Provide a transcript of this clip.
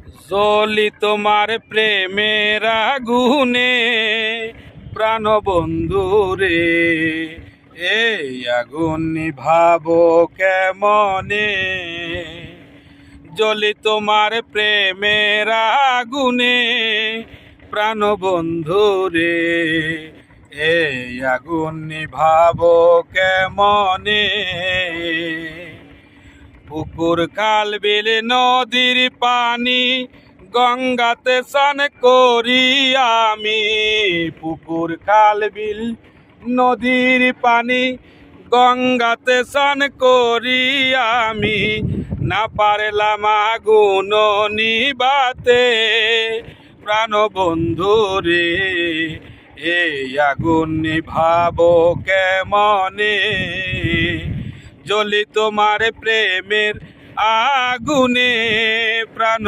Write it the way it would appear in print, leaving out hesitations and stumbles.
জ্বলি তোমার প্রেমের আগুনে প্রাণ বন্ধু রে, এই আগুন নিভাবো কেমনে। জ্বলি তোমার প্রেমের আগুনে প্রাণ বন্ধু রে, এই আগুন নিভাবো কেমনে। পুকুর খাল বিল নদীর পানি গঙ্গাতে স্নান করি আমি। পুকুর খাল বিল নদীর পানি গঙ্গাতে স্নান করি আমি। না পারলাম আগুন নিবাতে প্রাণ বন্ধু রে, এই আগুন নিভাবো কেমনে। জ্বলি তোমার প্রেমের আগুনে প্রাণ